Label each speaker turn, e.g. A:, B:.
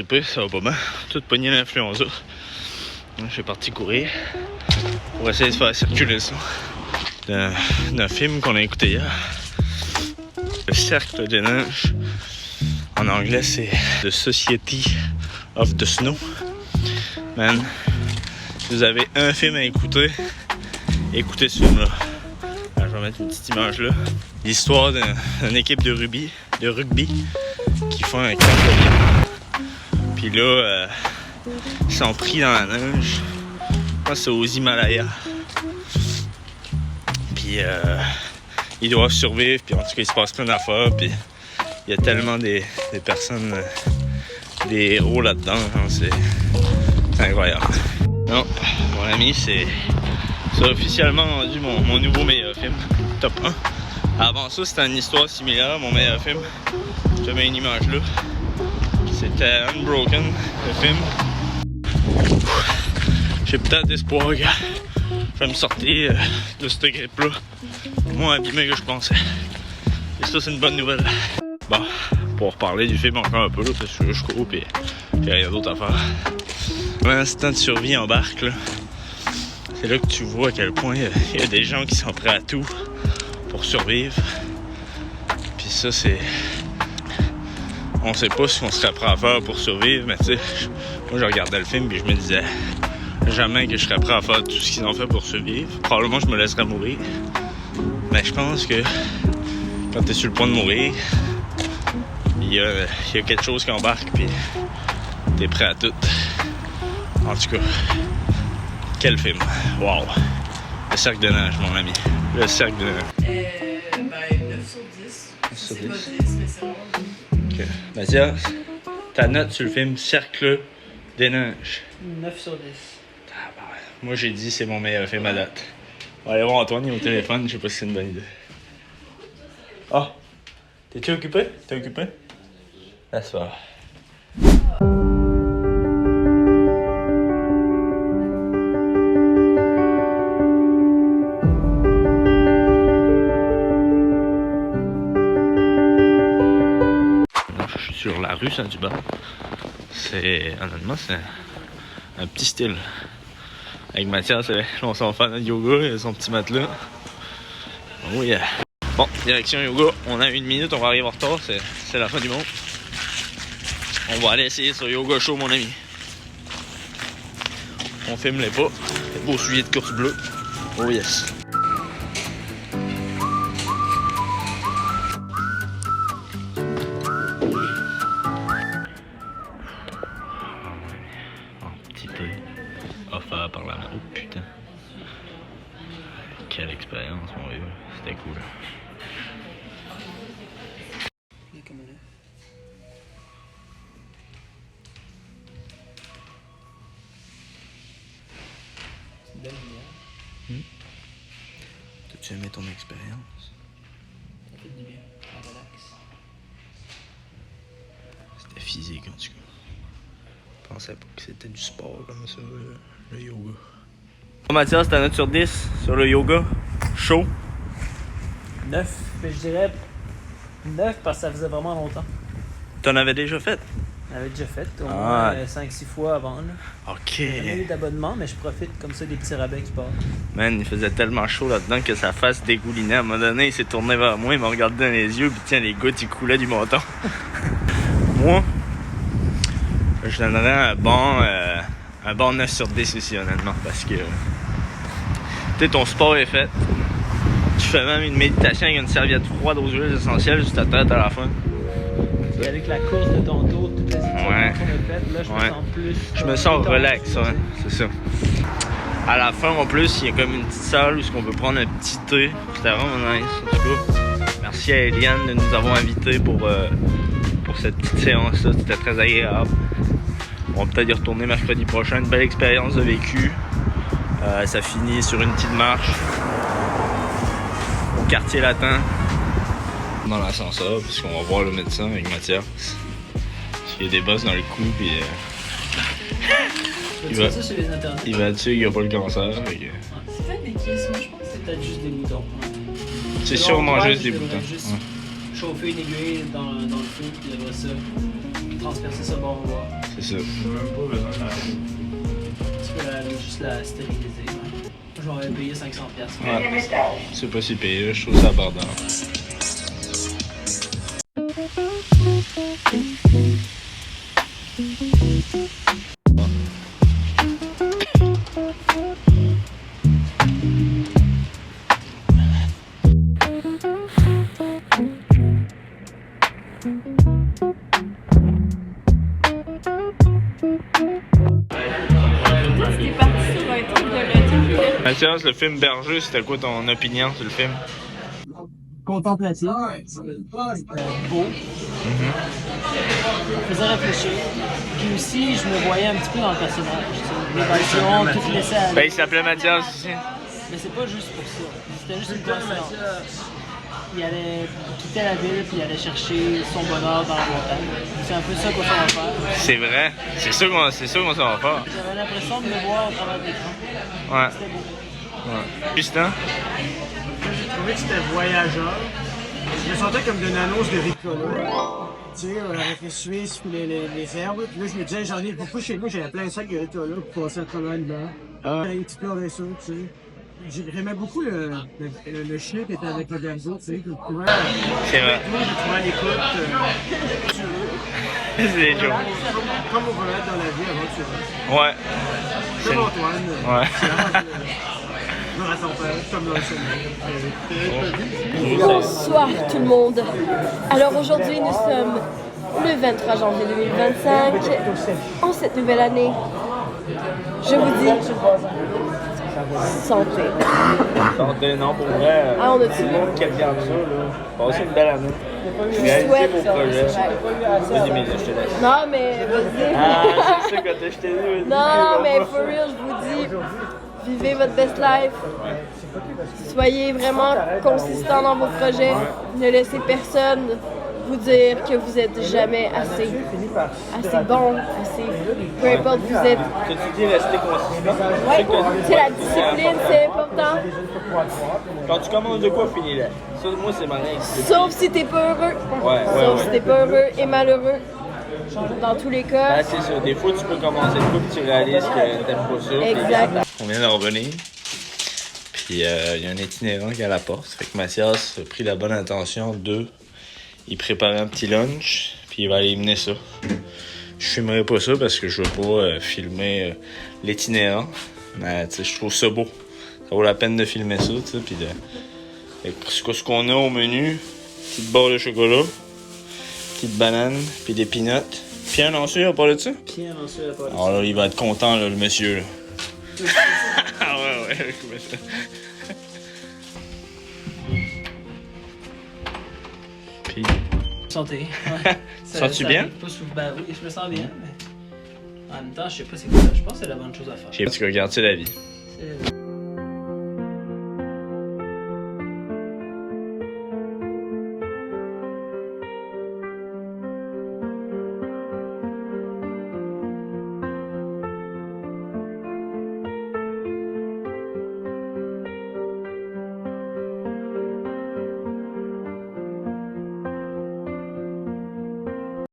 A: grippé, ça va pas bien. Tout pogné l'influenza. Je suis parti courir pour essayer de faire circuler ça. D'un film qu'on a écouté hier. Le Cercle des Neiges. En anglais, c'est The Society of the Snow. Man, si vous avez un film à écouter, écoutez ce film-là. Alors, je vais mettre une petite image là. L'histoire d'une équipe de rugby qui font un camp de vie. Puis là, ils sont pris dans la neige. Je pense que c'est aux Himalayas. Puis ils doivent survivre. Puis en tout cas, il se passe plein d'affaires. Puis il y a tellement des personnes, des héros là-dedans. Hein, c'est incroyable. Non, mon ami, c'est officiellement rendu mon nouveau meilleur film. Top 1. Avant ça, c'était une histoire similaire. Mon meilleur film. Je te mets une image là. C'était Unbroken, le film. J'ai peut-être d'espoir que je vais me sortir de cette grippe-là moins abîmé que je pensais. Et ça, c'est une bonne nouvelle. Bon, pour reparler du film encore un peu, là, parce que je cours et j'ai rien d'autre à faire. L'instant de survie embarque, là. C'est là que tu vois à quel point il y a des gens qui sont prêts à tout pour survivre. Puis ça, c'est... On sait pas ce qu'on serait prêt à faire pour survivre, mais tu sais, moi je regardais le film et je me disais jamais que je serais prêt à faire tout ce qu'ils ont fait pour survivre. Probablement je me laisserais mourir. Mais je pense que quand t'es sur le point de mourir, il y a quelque chose qui embarque puis t'es prêt à tout. En tout cas, quel film. Wow. Le Cercle de Neige, mon ami. Le Cercle de Neige.
B: 9 sur 10. C'est pas 10, mais c'est vraiment 10.
A: Ok. Mathias, ta note sur le film Cercle des Neiges.
B: 9 sur 10.
A: Moi j'ai dit c'est mon meilleur film à date. On va aller voir Antoine, il est au téléphone, je sais pas si c'est une bonne idée. Ah! T'es-tu occupé? T'es occupé? Là, c'est pas. Je suis sur la rue Saint-Hubert. C'est, honnêtement, c'est un petit style. Avec Mathias, on s'en fait notre yoga, il a son petit matelas. Oh yeah! Bon, direction yoga, on a 1 minute, on va arriver en retard, c'est la fin du monde. On va aller essayer sur Yoga Show, mon ami. On filme les pas, les beaux sujets de course bleue. Oh yes! Offert par la main. Oh putain. Quelle expérience, mon vieux. C'était cool.
B: Belle lumière.
A: T'as-tu aimé ton expérience?
B: Ça fait du bien. On relaxe.
A: C'était physique en tout cas. Je pensais pas que c'était du sport comme ça, le yoga. Bon, Mathias, ta note sur 10 sur le yoga chaud?
B: 9, mais je dirais 9 parce que ça faisait vraiment longtemps.
A: T'en avais déjà fait?
B: On avait déjà fait au moins 5-6 fois avant. Là.
A: Ok.
B: J'ai jamais eu d'abonnement, mais je profite comme ça des petits rabais qui passent.
A: Man, il faisait tellement chaud là-dedans que sa face dégoulinait. À un moment donné, il s'est tourné vers moi, il m'a regardé dans les yeux, puis tiens, les gouttes, ils coulaient du menton. Moi, je donnerais un bon 9 sur 10 aussi, honnêtement, parce que tu sais, ton sport est fait. Tu fais même une méditation avec une serviette froide aux huiles essentielles juste à tête à la fin.
B: Et avec la course de ton tour, toutes les études qu'on a faites, là, je me sens plus...
A: Je me sens relax, ouais, c'est ça. À la fin, en plus, il y a comme une petite salle où on peut prendre un petit thé. C'était vraiment nice, en tout cas. Merci à Eliane de nous avoir invités pour cette petite séance-là. C'était très agréable. On va peut-être y retourner mercredi prochain. Une belle expérience de vécu. Ça finit sur une petite marche au quartier latin. Dans l'ascenseur, puisqu'on va voir le médecin avec Mathias. Parce qu'il y a des bosses dans le cou, puis il va dessus, il n'y a pas le cancer.
B: C'est peut-être des caissons, je pense que c'est peut-être juste des boutons.
A: C'est sûrement juste des boutons.
B: Chauffer une aiguille dans le feu, puis après ça, transpercer ça bon voir.
A: C'est ça. Même pas besoin de
B: Tu peux juste la stériliser. J'aurais payé 500$.
A: Ouais. C'est pas si payé, là. Je trouve ça abordable. Mathias, le film Berger, c'était quoi ton opinion sur le film?
B: Contemplatif. Beau. Faisait réfléchir. Puis aussi, je me voyais un petit peu dans le personnage. L'évasion, tout laissé aller.
A: Ben, il s'appelait Mathias aussi.
B: Mais c'est pas juste pour ça. C'était juste une coïncidence. Il quittait la ville puis il allait chercher son bonheur dans la montagne. C'est un peu ça qu'on s'en va faire.
A: C'est vrai. C'est sûr qu'on s'en va faire.
B: J'avais l'impression de me voir au travers de l'écran.
A: Ouais.
B: C'était beau.
A: Ouais. Tristan?
C: J'ai trouvé que c'était voyageur. Je me sentais comme d'une annonce de Ricola. Tu sais, avec les Suisses et les herbes. Puis là, je me disais, j'en ai beaucoup chez nous, j'avais plein de sacs de Ricola pour passer à travers dedans. Explorer ça, tu sais. J'aimais beaucoup le chien qui était avec le gazon, tu sais.
A: C'est vrai.
C: Moi, j'ai trouvé à l'écoute.
A: C'est des jours.
C: Comme on va être dans la vie aventureuse.
A: Ouais.
C: Comme Antoine.
A: Ouais.
C: Comme dans le sommeil.
D: Bonsoir tout le monde. Alors aujourd'hui nous sommes le 23 janvier 2025. En cette nouvelle année, je vous dis santé.
A: Santé, non, pour vrai.
D: Ah, on a-tu vu?
A: Qui regarde ça, là. Passez une belle année.
D: Je souhaite.
A: Vos projets. Vas-y, mais je te laisse.
D: Non mais vas-y.
A: Ah, c'est ça que je t'ai dit.
D: Non mais for real, je vous dis, vivez votre best life. Soyez vraiment consistant dans vos projets. Ne laissez personne vous dire que vous êtes jamais assez bon, assez. Peu importe vous êtes.
A: T'as-tu dit rester consistant?
D: Ouais, c'est la discipline, c'est important.
A: Quand tu commences de quoi, finis-le. Ça, moi, c'est ma règle.
D: Sauf si t'es pas heureux. Sauf si t'es pas heureux et malheureux. Dans tous les cas.
A: Ben, c'est ça. Des fois, tu peux commencer de quoi, puis tu réalises que t'aimes pas ça.
D: Exact.
A: On vient de revenir. Puis, il y a un itinérant qui est à la porte. Fait que Mathias a pris la bonne intention de... Il préparait un petit lunch, puis il va aller mener ça. Je filmerai pas ça parce que je veux pas filmer l'itinérant. Mais tu sais, je trouve ça beau. Ça vaut la peine de filmer ça, tu sais, puis de... Ce qu'on a au menu, petite barre de chocolat, petite banane, puis des peanuts. Puis un lanceur, à part de ça?
B: Puis un lanceur, à part de ça.
A: Alors là, il va être content, là, le monsieur, là. Ah ouais, je ça. Puis...
B: Santé.
A: Sens-tu bien?
B: Ben oui, je me sens bien, mais en même temps, je sais pas c'est quoi. Je pense que c'est la bonne chose à faire.
A: Je sais pas, tu regardes-tu la vie?
B: C'est